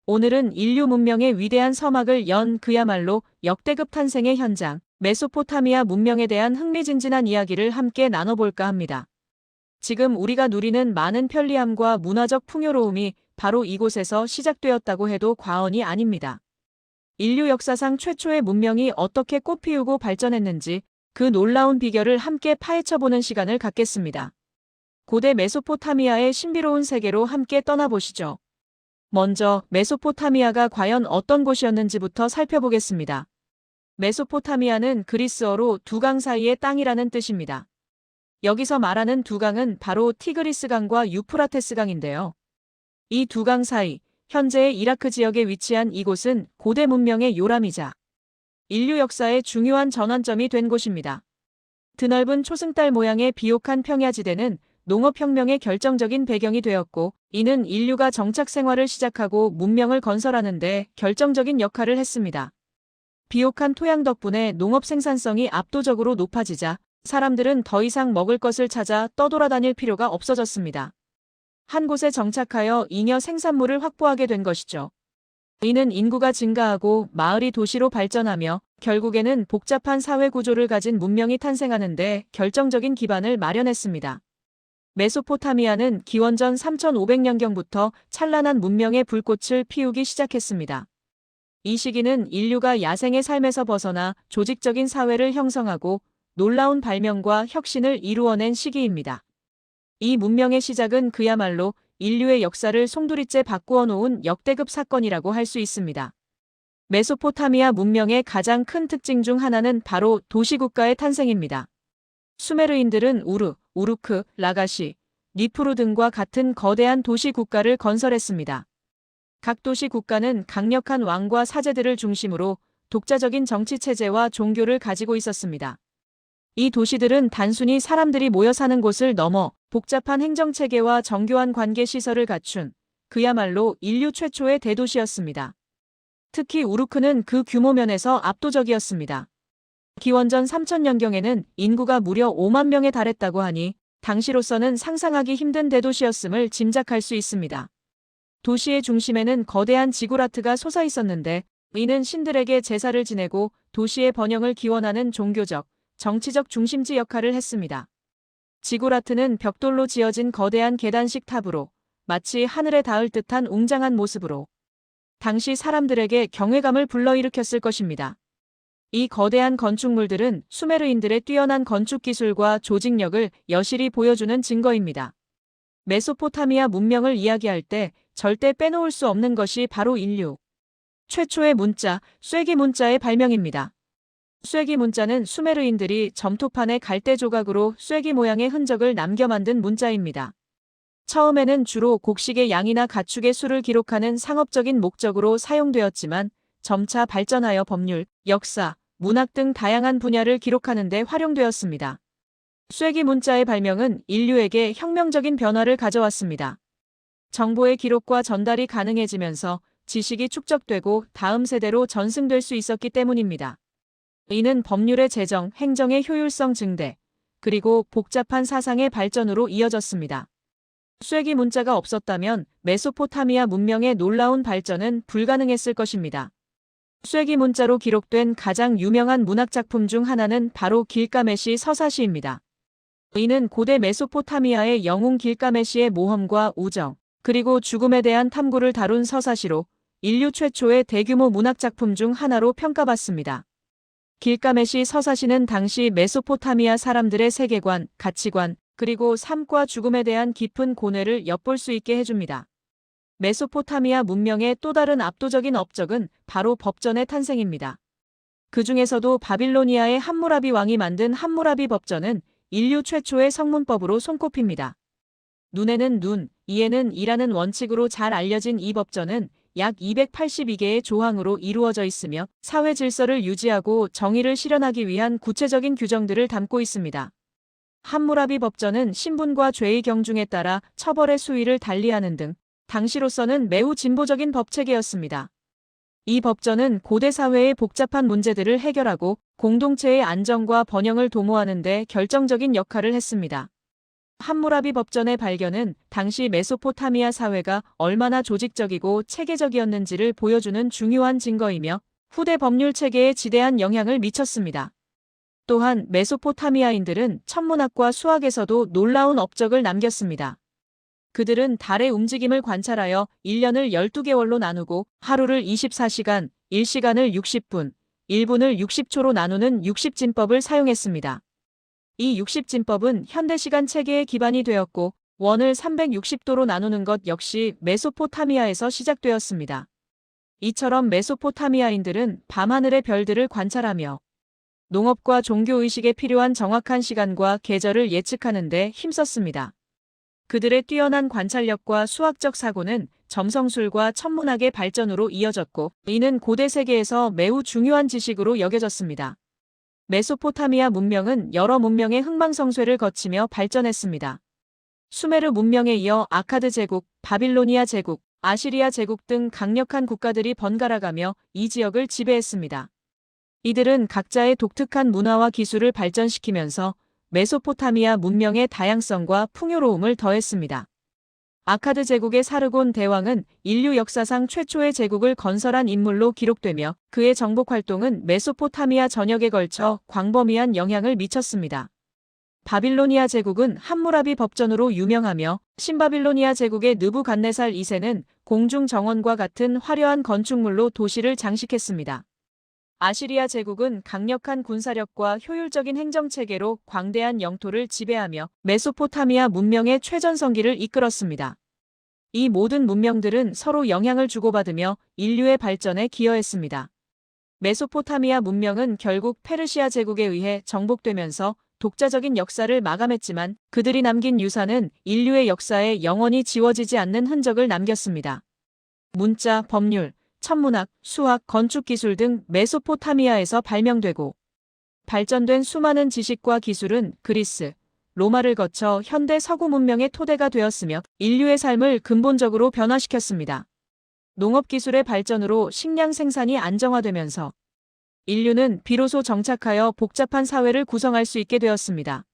오늘은 인류 문명의 위대한 서막을 연 그야말로 역대급 탄생의 현장, 메소포타미아 문명에 대한 흥미진진한 이야기를 함께 나눠볼까 합니다. 지금 우리가 누리는 많은 편리함과 문화적 풍요로움이 바로 이곳에서 시작되었다고 해도 과언이 아닙니다. 인류 역사상 최초의 문명이 어떻게 꽃피우고 발전했는지 그 놀라운 비결을 함께 파헤쳐보는 시간을 갖겠습니다. 고대 메소포타미아의 신비로운 세계로 함께 떠나보시죠. 먼저 메소포타미아가 과연 어떤 곳이었는지부터 살펴보겠습니다. 메소포타미아는 그리스어로 두 강 사이의 땅이라는 뜻입니다. 여기서 말하는 두 강은 바로 티그리스강과 유프라테스강인데요. 이 두 강 사이, 현재의 이라크 지역에 위치한 이곳은 고대 문명의 요람이자 인류 역사의 중요한 전환점이 된 곳입니다. 드넓은 초승달 모양의 비옥한 평야지대는 농업혁명의 결정적인 배경이 되었고, 이는 인류가 정착 생활을 시작하고 문명을 건설하는 데 결정적인 역할을 했습니다. 비옥한 토양 덕분에 농업 생산성이 압도적으로 높아지자 사람들은 더 이상 먹을 것을 찾아 떠돌아다닐 필요가 없어졌습니다. 한 곳에 정착하여 잉여 생산물을 확보하게 된 것이죠. 이는 인구가 증가하고 마을이 도시로 발전하며 결국에는 복잡한 사회 구조를 가진 문명이 탄생하는 데 결정적인 기반을 마련했습니다. 메소포타미아는 기원전 3500년경부터 찬란한 문명의 불꽃을 피우기 시작했습니다. 이 시기는 인류가 야생의 삶에서 벗어나 조직적인 사회를 형성하고 놀라운 발명과 혁신을 이루어낸 시기입니다. 이 문명의 시작은 그야말로 인류의 역사를 송두리째 바꾸어 놓은 역대급 사건이라고 할 수 있습니다. 메소포타미아 문명의 가장 큰 특징 중 하나는 바로 도시국가의 탄생입니다. 수메르인들은 우르, 우루크, 라가시, 니프루 등과 같은 거대한 도시 국가를 건설했습니다. 각 도시 국가는 강력한 왕과 사제들을 중심으로 독자적인 정치 체제와 종교를 가지고 있었습니다. 이 도시들은 단순히 사람들이 모여 사는 곳을 넘어 복잡한 행정체계와 정교한 관계시설을 갖춘 그야말로 인류 최초의 대도시였습니다. 특히 우루크는 그 규모 면에서 압도적이었습니다. 기원전 3000년경에는 인구가 무려 5만 명에 달했다고 하니 당시로서는 상상하기 힘든 대도시였음을 짐작할 수 있습니다. 도시의 중심에는 거대한 지구라트가 솟아 있었는데 이는 신들에게 제사를 지내고 도시의 번영을 기원하는 종교적, 정치적 중심지 역할을 했습니다. 지구라트는 벽돌로 지어진 거대한 계단식 탑으로 마치 하늘에 닿을 듯한 웅장한 모습으로 당시 사람들에게 경외감을 불러일으켰을 것입니다. 이 거대한 건축물들은 수메르인들의 뛰어난 건축 기술과 조직력을 여실히 보여주는 증거입니다. 메소포타미아 문명을 이야기할 때 절대 빼놓을 수 없는 것이 바로 인류 최초의 문자, 쐐기 문자의 발명입니다. 쐐기 문자는 수메르인들이 점토판에 갈대 조각으로 쐐기 모양의 흔적을 남겨 만든 문자입니다. 처음에는 주로 곡식의 양이나 가축의 수를 기록하는 상업적인 목적으로 사용되었지만 점차 발전하여 법률, 역사, 문학 등 다양한 분야를 기록하는 데 활용되었습니다. 쐐기 문자의 발명은 인류에게 혁명적인 변화를 가져왔습니다. 정보의 기록과 전달이 가능해지면서 지식이 축적되고 다음 세대로 전승될 수 있었기 때문입니다. 이는 법률의 제정, 행정의 효율성 증대, 그리고 복잡한 사상의 발전으로 이어졌습니다. 쐐기 문자가 없었다면 메소포타미아 문명의 놀라운 발전은 불가능했을 것입니다. 쐐기 문자로 기록된 가장 유명한 문학작품 중 하나는 바로 길가메시 서사시입니다. 이는 고대 메소포타미아의 영웅 길가메시의 모험과 우정, 그리고 죽음에 대한 탐구를 다룬 서사시로 인류 최초의 대규모 문학작품 중 하나로 평가받습니다. 길가메시 서사시는 당시 메소포타미아 사람들의 세계관, 가치관, 그리고 삶과 죽음에 대한 깊은 고뇌를 엿볼 수 있게 해줍니다. 메소포타미아 문명의 또 다른 압도적인 업적은 바로 법전의 탄생입니다. 그 중에서도 바빌로니아의 함무라비 왕이 만든 함무라비 법전은 인류 최초의 성문법으로 손꼽힙니다. 눈에는 눈, 이에는 이라는 원칙으로 잘 알려진 이 법전은 약 282개의 조항으로 이루어져 있으며 사회 질서를 유지하고 정의를 실현하기 위한 구체적인 규정들을 담고 있습니다. 함무라비 법전은 신분과 죄의 경중에 따라 처벌의 수위를 달리하는 등 당시로서는 매우 진보적인 법체계였습니다. 이 법전은 고대 사회의 복잡한 문제들을 해결하고 공동체의 안정과 번영을 도모하는 데 결정적인 역할을 했습니다. 함무라비 법전의 발견은 당시 메소포타미아 사회가 얼마나 조직적이고 체계적이었는지를 보여주는 중요한 증거이며 후대 법률 체계에 지대한 영향을 미쳤습니다. 또한 메소포타미아인들은 천문학과 수학에서도 놀라운 업적을 남겼습니다. 그들은 달의 움직임을 관찰하여 1년을 12개월로 나누고 하루를 24시간, 1시간을 60분, 1분을 60초로 나누는 60진법을 사용했습니다. 이 60진법은 현대시간 체계의 기반이 되었고 원을 360도로 나누는 것 역시 메소포타미아에서 시작되었습니다. 이처럼 메소포타미아인들은 밤하늘의 별들을 관찰하며 농업과 종교의식에 필요한 정확한 시간과 계절을 예측하는 데 힘썼습니다. 그들의 뛰어난 관찰력과 수학적 사고는 점성술과 천문학의 발전으로 이어졌고 이는 고대 세계에서 매우 중요한 지식으로 여겨졌습니다. 메소포타미아 문명은 여러 문명의 흥망성쇠를 거치며 발전했습니다. 수메르 문명에 이어 아카드 제국, 바빌로니아 제국, 아시리아 제국 등 강력한 국가들이 번갈아가며 이 지역을 지배했습니다. 이들은 각자의 독특한 문화와 기술을 발전시키면서 메소포타미아 문명의 다양성과 풍요로움을 더했습니다. 아카드 제국의 사르곤 대왕은 인류 역사상 최초의 제국을 건설한 인물로 기록되며 그의 정복 활동은 메소포타미아 전역에 걸쳐 광범위한 영향을 미쳤습니다. 바빌로니아 제국은 함무라비 법전으로 유명하며 신바빌로니아 제국의 느부갓네살 2세는 공중 정원과 같은 화려한 건축물로 도시를 장식했습니다. 아시리아 제국은 강력한 군사력과 효율적인 행정체계로 광대한 영토를 지배하며 메소포타미아 문명의 최전성기를 이끌었습니다. 이 모든 문명들은 서로 영향을 주고받으며 인류의 발전에 기여했습니다. 메소포타미아 문명은 결국 페르시아 제국에 의해 정복되면서 독자적인 역사를 마감했지만 그들이 남긴 유산은 인류의 역사에 영원히 지워지지 않는 흔적을 남겼습니다. 문자, 법률, 천문학, 수학, 건축기술 등 메소포타미아에서 발명되고 발전된 수많은 지식과 기술은 그리스, 로마를 거쳐 현대 서구 문명의 토대가 되었으며 인류의 삶을 근본적으로 변화시켰습니다. 농업기술의 발전으로 식량 생산이 안정화되면서 인류는 비로소 정착하여 복잡한 사회를 구성할 수 있게 되었습니다.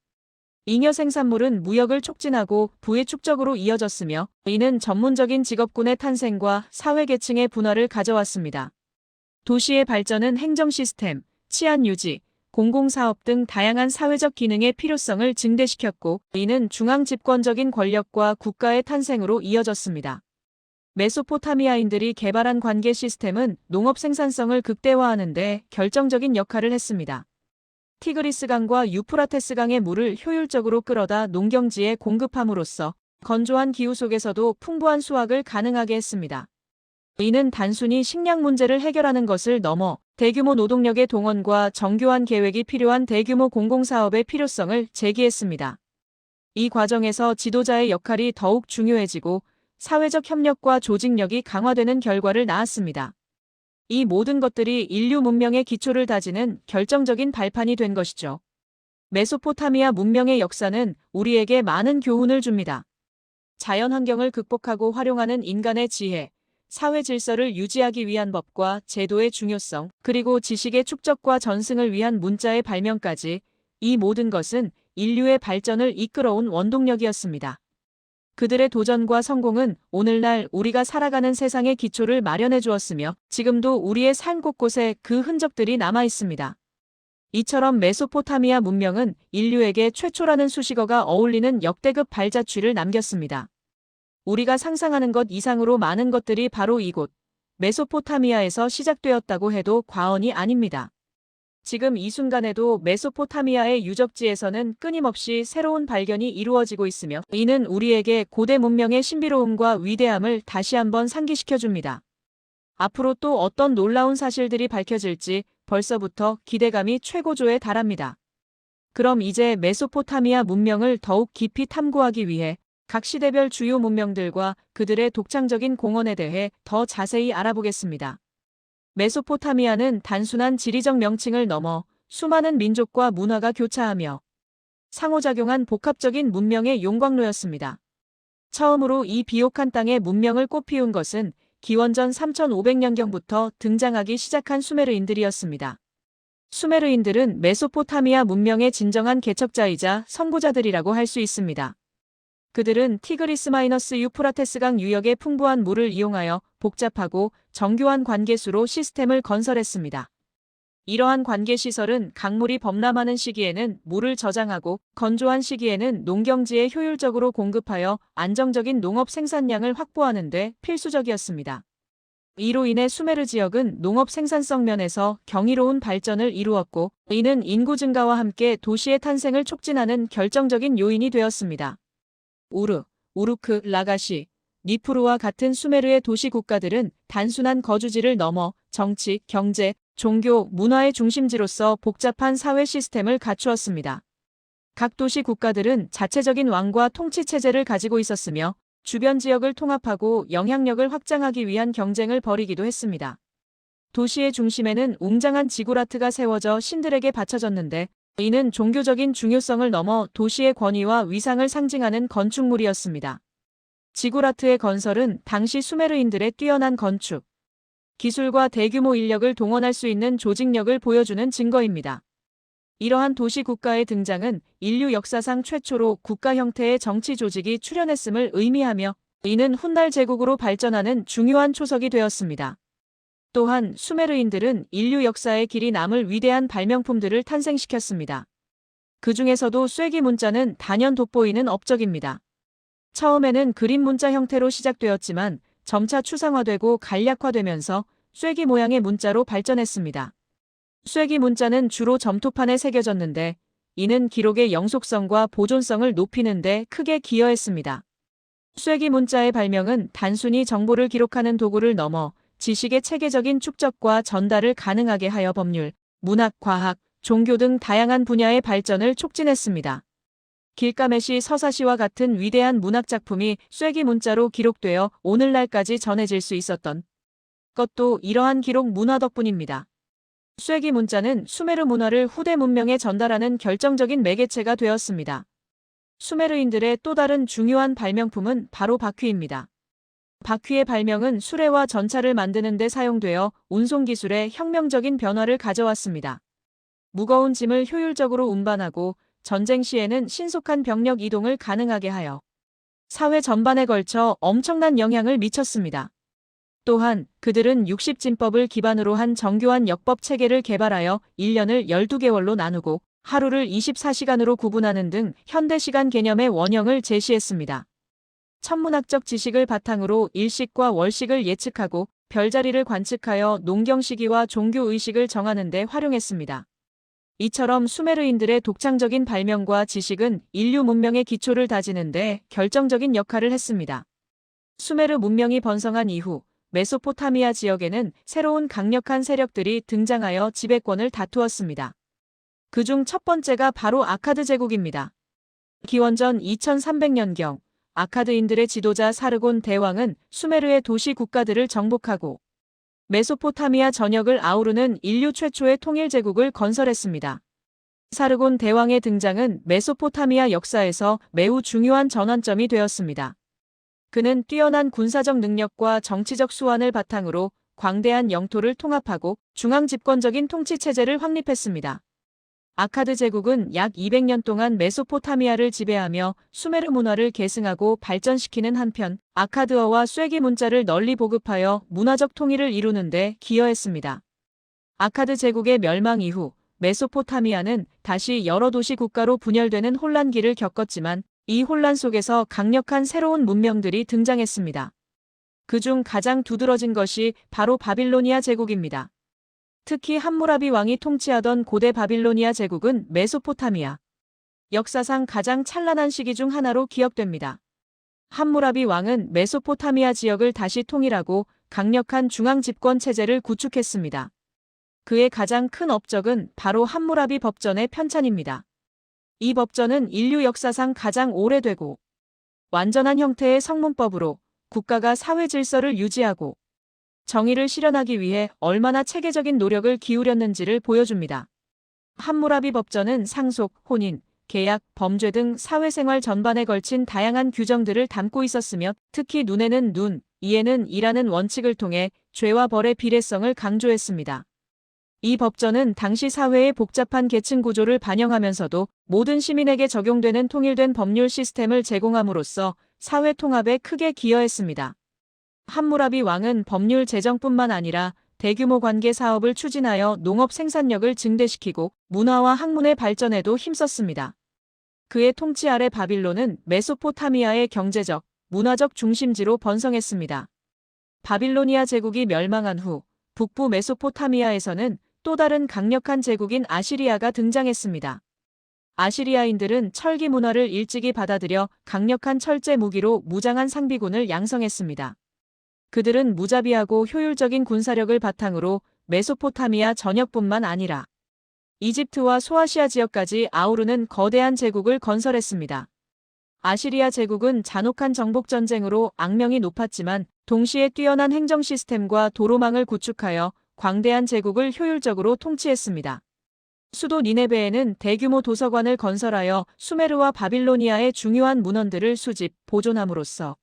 잉여 생산물은 무역을 촉진하고 부의 축적으로 이어졌으며 이는 전문적인 직업군의 탄생과 사회계층의 분화를 가져왔습니다. 도시의 발전은 행정 시스템, 치안 유지, 공공사업 등 다양한 사회적 기능의 필요성을 증대시켰고 이는 중앙 집권적인 권력과 국가의 탄생으로 이어졌습니다. 메소포타미아인들이 개발한 관계 시스템은 농업 생산성을 극대화하는 데 결정적인 역할을 했습니다. 티그리스강과 유프라테스강의 물을 효율적으로 끌어다 농경지에 공급함으로써 건조한 기후 속에서도 풍부한 수확을 가능하게 했습니다. 이는 단순히 식량 문제를 해결하는 것을 넘어 대규모 노동력의 동원과 정교한 계획이 필요한 대규모 공공사업의 필요성을 제기했습니다. 이 과정에서 지도자의 역할이 더욱 중요해지고 사회적 협력과 조직력이 강화되는 결과를 낳았습니다. 이 모든 것들이 인류 문명의 기초를 다지는 결정적인 발판이 된 것이죠. 메소포타미아 문명의 역사는 우리에게 많은 교훈을 줍니다. 자연환경을 극복하고 활용하는 인간의 지혜, 사회 질서를 유지하기 위한 법과 제도의 중요성, 그리고 지식의 축적과 전승을 위한 문자의 발명까지 이 모든 것은 인류의 발전을 이끌어온 원동력이었습니다. 그들의 도전과 성공은 오늘날 우리가 살아가는 세상의 기초를 마련해 주었으며 지금도 우리의 삶 곳곳에 그 흔적들이 남아 있습니다. 이처럼 메소포타미아 문명은 인류에게 최초라는 수식어가 어울리는 역대급 발자취를 남겼습니다. 우리가 상상하는 것 이상으로 많은 것들이 바로 이곳 메소포타미아에서 시작되었다고 해도 과언이 아닙니다. 지금 이 순간에도 메소포타미아의 유적지에서는 끊임없이 새로운 발견이 이루어지고 있으며 이는 우리에게 고대 문명의 신비로움과 위대함을 다시 한번 상기시켜줍니다. 앞으로 또 어떤 놀라운 사실들이 밝혀질지 벌써부터 기대감이 최고조에 달합니다. 그럼 이제 메소포타미아 문명을 더욱 깊이 탐구하기 위해 각 시대별 주요 문명들과 그들의 독창적인 공헌에 대해 더 자세히 알아보겠습니다. 메소포타미아는 단순한 지리적 명칭을 넘어 수많은 민족과 문화가 교차하며 상호작용한 복합적인 문명의 용광로였습니다. 처음으로 이 비옥한 땅에 문명을 꽃피운 것은 기원전 3500년경부터 등장하기 시작한 수메르인들이었습니다. 수메르인들은 메소포타미아 문명의 진정한 개척자이자 선구자들이라고 할 수 있습니다. 그들은 티그리스-유프라테스강 유역의 풍부한 물을 이용하여 복잡하고 정교한 관계수로 시스템을 건설했습니다. 이러한 관계시설은 강물이 범람하는 시기에는 물을 저장하고 건조한 시기에는 농경지에 효율적으로 공급하여 안정적인 농업 생산량을 확보하는 데 필수적이었습니다. 이로 인해 수메르 지역은 농업 생산성 면에서 경이로운 발전을 이루었고, 이는 인구 증가와 함께 도시의 탄생을 촉진하는 결정적인 요인이 되었습니다. 우르, 우루크, 라가시, 니프루와 같은 수메르의 도시 국가들은 단순한 거주지를 넘어 정치, 경제, 종교, 문화의 중심지로서 복잡한 사회 시스템을 갖추었습니다. 각 도시 국가들은 자체적인 왕과 통치 체제를 가지고 있었으며 주변 지역을 통합하고 영향력을 확장하기 위한 경쟁을 벌이기도 했습니다. 도시의 중심에는 웅장한 지구라트가 세워져 신들에게 바쳐졌는데, 이는 종교적인 중요성을 넘어 도시의 권위와 위상을 상징하는 건축물이었습니다. 지구라트의 건설은 당시 수메르인들의 뛰어난 건축 기술과 대규모 인력을 동원할 수 있는 조직력을 보여주는 증거입니다. 이러한 도시 국가의 등장은 인류 역사상 최초로 국가 형태의 정치 조직이 출현했음을 의미하며, 이는 훗날 제국으로 발전하는 중요한 초석이 되었습니다. 또한 수메르인들은 인류 역사의 길이 남을 위대한 발명품들을 탄생시켰습니다. 그 중에서도 쐐기 문자는 단연 돋보이는 업적입니다. 처음에는 그림 문자 형태로 시작되었지만 점차 추상화되고 간략화되면서 쐐기 모양의 문자로 발전했습니다. 쐐기 문자는 주로 점토판에 새겨졌는데, 이는 기록의 영속성과 보존성을 높이는 데 크게 기여했습니다. 쐐기 문자의 발명은 단순히 정보를 기록하는 도구를 넘어 지식의 체계적인 축적과 전달을 가능하게 하여 법률, 문학, 과학, 종교 등 다양한 분야의 발전을 촉진했습니다. 길가메시 서사시와 같은 위대한 문학 작품이 쐐기 문자로 기록되어 오늘날까지 전해질 수 있었던 것도 이러한 기록 문화 덕분입니다. 쐐기 문자는 수메르 문화를 후대 문명에 전달하는 결정적인 매개체가 되었습니다. 수메르인들의 또 다른 중요한 발명품은 바로 바퀴입니다. 바퀴의 발명은 수레와 전차를 만드는 데 사용되어 운송기술에 혁명적인 변화를 가져왔습니다. 무거운 짐을 효율적으로 운반하고 전쟁 시에는 신속한 병력 이동을 가능하게 하여 사회 전반에 걸쳐 엄청난 영향을 미쳤습니다. 또한 그들은 60진법을 기반으로 한 정교한 역법 체계를 개발하여 1년을 12개월로 나누고 하루를 24시간으로 구분하는 등 현대시간 개념의 원형을 제시했습니다. 천문학적 지식을 바탕으로 일식과 월식을 예측하고 별자리를 관측하여 농경 시기와 종교 의식을 정하는 데 활용했습니다. 이처럼 수메르인들의 독창적인 발명과 지식은 인류 문명의 기초를 다지는 데 결정적인 역할을 했습니다. 수메르 문명이 번성한 이후 메소포타미아 지역에는 새로운 강력한 세력들이 등장하여 지배권을 다투었습니다. 그중 첫 번째가 바로 아카드 제국입니다. 기원전 2300년경 아카드인들의 지도자 사르곤 대왕은 수메르의 도시 국가들을 정복하고 메소포타미아 전역을 아우르는 인류 최초의 통일 제국을 건설했습니다. 사르곤 대왕의 등장은 메소포타미아 역사에서 매우 중요한 전환점이 되었습니다. 그는 뛰어난 군사적 능력과 정치적 수완을 바탕으로 광대한 영토를 통합하고 중앙 집권적인 통치 체제를 확립했습니다. 아카드 제국은 약 200년 동안 메소포타미아를 지배하며 수메르 문화를 계승하고 발전시키는 한편 아카드어와 쐐기 문자를 널리 보급하여 문화적 통일을 이루는 데 기여했습니다. 아카드 제국의 멸망 이후 메소포타미아는 다시 여러 도시 국가로 분열되는 혼란기를 겪었지만 이 혼란 속에서 강력한 새로운 문명들이 등장했습니다. 그중 가장 두드러진 것이 바로 바빌로니아 제국입니다. 특히 함무라비 왕이 통치하던 고대 바빌로니아 제국은 메소포타미아 역사상 가장 찬란한 시기 중 하나로 기억됩니다. 함무라비 왕은 메소포타미아 지역을 다시 통일하고 강력한 중앙 집권 체제를 구축했습니다. 그의 가장 큰 업적은 바로 함무라비 법전의 편찬입니다. 이 법전은 인류 역사상 가장 오래되고 완전한 형태의 성문법으로 국가가 사회 질서를 유지하고 정의를 실현하기 위해 얼마나 체계적인 노력을 기울였는지를 보여줍니다. 함무라비 법전은 상속, 혼인, 계약, 범죄 등 사회생활 전반에 걸친 다양한 규정들을 담고 있었으며 특히 눈에는 눈, 이에는 이라는 원칙을 통해 죄와 벌의 비례성을 강조했습니다. 이 법전은 당시 사회의 복잡한 계층 구조를 반영하면서도 모든 시민에게 적용되는 통일된 법률 시스템을 제공함으로써 사회 통합에 크게 기여했습니다. 함무라비 왕은 법률 제정뿐만 아니라 대규모 관계 사업을 추진하여 농업 생산력을 증대시키고 문화와 학문의 발전에도 힘썼습니다. 그의 통치 아래 바빌론은 메소포타미아의 경제적, 문화적 중심지로 번성했습니다. 바빌로니아 제국이 멸망한 후 북부 메소포타미아에서는 또 다른 강력한 제국인 아시리아가 등장했습니다. 아시리아인들은 철기 문화를 일찍이 받아들여 강력한 철제 무기로 무장한 상비군을 양성했습니다. 그들은 무자비하고 효율적인 군사력을 바탕으로 메소포타미아 전역뿐만 아니라 이집트와 소아시아 지역까지 아우르는 거대한 제국을 건설했습니다. 아시리아 제국은 잔혹한 정복전쟁으로 악명이 높았지만 동시에 뛰어난 행정 시스템과 도로망을 구축하여 광대한 제국을 효율적으로 통치했습니다. 수도 니네베에는 대규모 도서관을 건설하여 수메르와 바빌로니아의 중요한 문헌들을 수집, 보존함으로써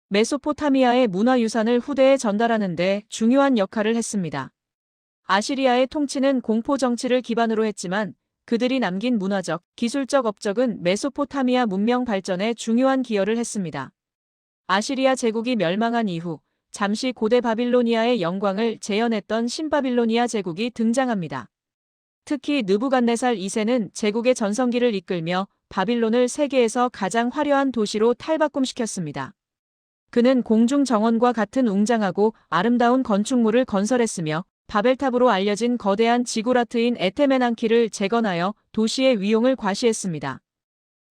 메소포타미아의 문화유산을 후대에 전달하는 데 중요한 역할을 했습니다. 아시리아의 통치는 공포 정치를 기반으로 했지만 그들이 남긴 문화적, 기술적 업적은 메소포타미아 문명 발전에 중요한 기여를 했습니다. 아시리아 제국이 멸망한 이후 잠시 고대 바빌로니아의 영광을 재현했던 신바빌로니아 제국이 등장합니다. 특히 느부갓네살 2세는 제국의 전성기를 이끌며 바빌론을 세계에서 가장 화려한 도시로 탈바꿈시켰습니다. 그는 공중 정원과 같은 웅장하고 아름다운 건축물을 건설했으며 바벨탑으로 알려진 거대한 지구라트인 에테멘안키를 재건하여 도시의 위용을 과시했습니다.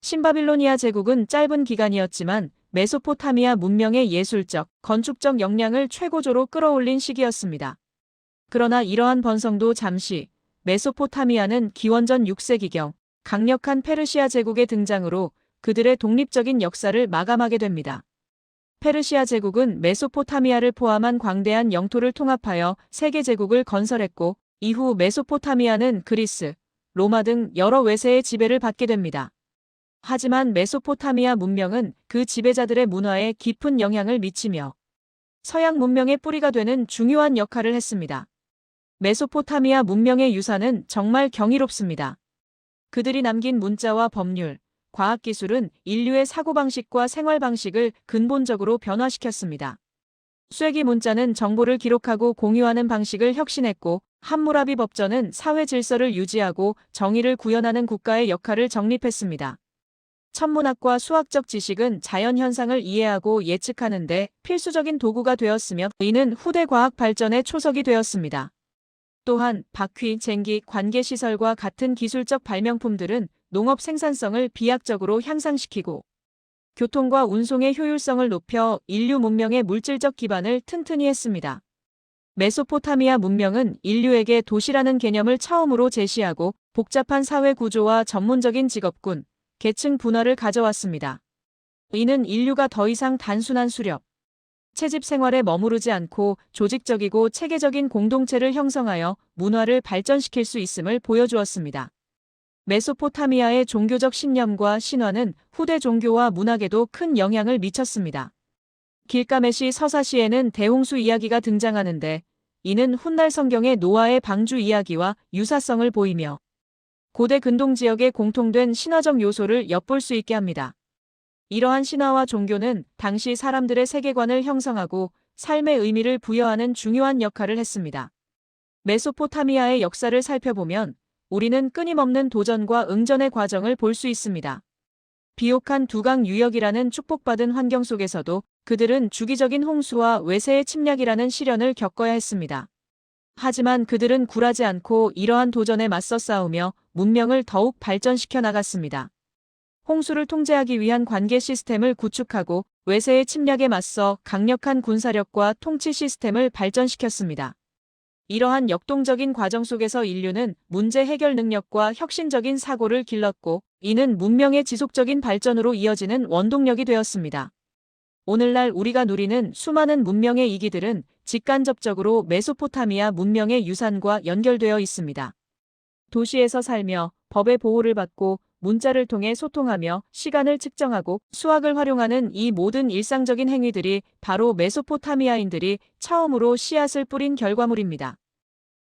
신바빌로니아 제국은 짧은 기간이었지만 메소포타미아 문명의 예술적, 건축적 역량을 최고조로 끌어올린 시기였습니다. 그러나 이러한 번성도 잠시, 메소포타미아는 기원전 6세기경 강력한 페르시아 제국의 등장으로 그들의 독립적인 역사를 마감하게 됩니다. 페르시아 제국은 메소포타미아를 포함한 광대한 영토를 통합하여 세계 제국을 건설했고 이후 메소포타미아는 그리스, 로마 등 여러 외세의 지배를 받게 됩니다. 하지만 메소포타미아 문명은 그 지배자들의 문화에 깊은 영향을 미치며 서양 문명의 뿌리가 되는 중요한 역할을 했습니다. 메소포타미아 문명의 유산은 정말 경이롭습니다. 그들이 남긴 문자와 법률, 과학기술은 인류의 사고방식과 생활방식을 근본적으로 변화시켰습니다. 쇠기 문자는 정보를 기록하고 공유하는 방식을 혁신했고 함무라비 법전은 사회 질서를 유지하고 정의를 구현하는 국가의 역할을 정립했습니다. 천문학과 수학적 지식은 자연현상을 이해하고 예측하는 데 필수적인 도구가 되었으며 이는 후대 과학 발전의 초석이 되었습니다. 또한 바퀴, 쟁기, 관계시설과 같은 기술적 발명품들은 농업 생산성을 비약적으로 향상시키고 교통과 운송의 효율성을 높여 인류 문명의 물질적 기반을 튼튼히 했습니다. 메소포타미아 문명은 인류에게 도시라는 개념을 처음으로 제시하고 복잡한 사회 구조와 전문적인 직업군, 계층 분화를 가져왔습니다. 이는 인류가 더 이상 단순한 수렵, 채집 생활에 머무르지 않고 조직적이고 체계적인 공동체를 형성하여 문화를 발전시킬 수 있음을 보여주었습니다. 메소포타미아의 종교적 신념과 신화는 후대 종교와 문학에도 큰 영향을 미쳤습니다. 길가메시 서사시에는 대홍수 이야기가 등장하는데 이는 훗날 성경의 노아의 방주 이야기와 유사성을 보이며 고대 근동 지역의 공통된 신화적 요소를 엿볼 수 있게 합니다. 이러한 신화와 종교는 당시 사람들의 세계관을 형성하고 삶의 의미를 부여하는 중요한 역할을 했습니다. 메소포타미아의 역사를 살펴보면 우리는 끊임없는 도전과 응전의 과정을 볼 수 있습니다. 비옥한 두강 유역이라는 축복받은 환경 속에서도 그들은 주기적인 홍수와 외세의 침략이라는 시련을 겪어야 했습니다. 하지만 그들은 굴하지 않고 이러한 도전에 맞서 싸우며 문명을 더욱 발전시켜 나갔습니다. 홍수를 통제하기 위한 관계 시스템을 구축하고 외세의 침략에 맞서 강력한 군사력과 통치 시스템을 발전시켰습니다. 이러한 역동적인 과정 속에서 인류는 문제 해결 능력과 혁신적인 사고를 길렀고 이는 문명의 지속적인 발전으로 이어지는 원동력이 되었습니다. 오늘날 우리가 누리는 수많은 문명의 이기들은 직간접적으로 메소포타미아 문명의 유산과 연결되어 있습니다. 도시에서 살며 법의 보호를 받고 문자를 통해 소통하며 시간을 측정하고 수학을 활용하는 이 모든 일상적인 행위들이 바로 메소포타미아인들이 처음으로 씨앗을 뿌린 결과물입니다.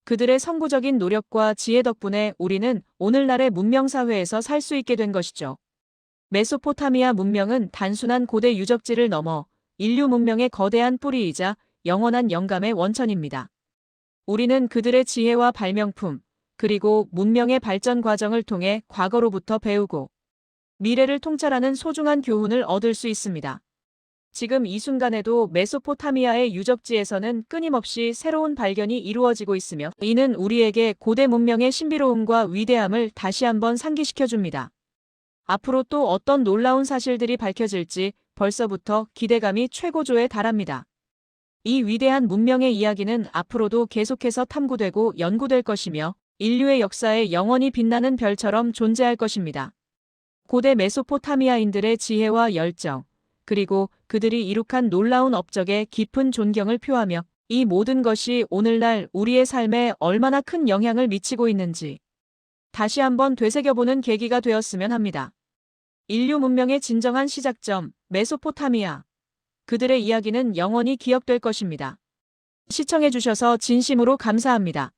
그들의 선구적인 노력과 지혜 덕분에 우리는 오늘날의 문명사회에서 살 수 있게 된 것이죠. 메소포타미아 문명은 단순한 고대 유적지를 넘어 인류 문명의 거대한 뿌리이자 영원한 영감의 원천입니다. 우리는 그들의 지혜와 발명품, 그리고 문명의 발전 과정을 통해 과거로부터 배우고 미래를 통찰하는 소중한 교훈을 얻을 수 있습니다. 지금 이 순간에도 메소포타미아의 유적지에서는 끊임없이 새로운 발견이 이루어지고 있으며 이는 우리에게 고대 문명의 신비로움과 위대함을 다시 한번 상기시켜 줍니다. 앞으로 또 어떤 놀라운 사실들이 밝혀질지 벌써부터 기대감이 최고조에 달합니다. 이 위대한 문명의 이야기는 앞으로도 계속해서 탐구되고 연구될 것이며 인류의 역사에 영원히 빛나는 별처럼 존재할 것입니다. 고대 메소포타미아인들의 지혜와 열정, 그리고 그들이 이룩한 놀라운 업적에 깊은 존경을 표하며 이 모든 것이 오늘날 우리의 삶에 얼마나 큰 영향을 미치고 있는지 다시 한번 되새겨보는 계기가 되었으면 합니다. 인류 문명의 진정한 시작점, 메소포타미아. 그들의 이야기는 영원히 기억될 것입니다. 시청해주셔서 진심으로 감사합니다.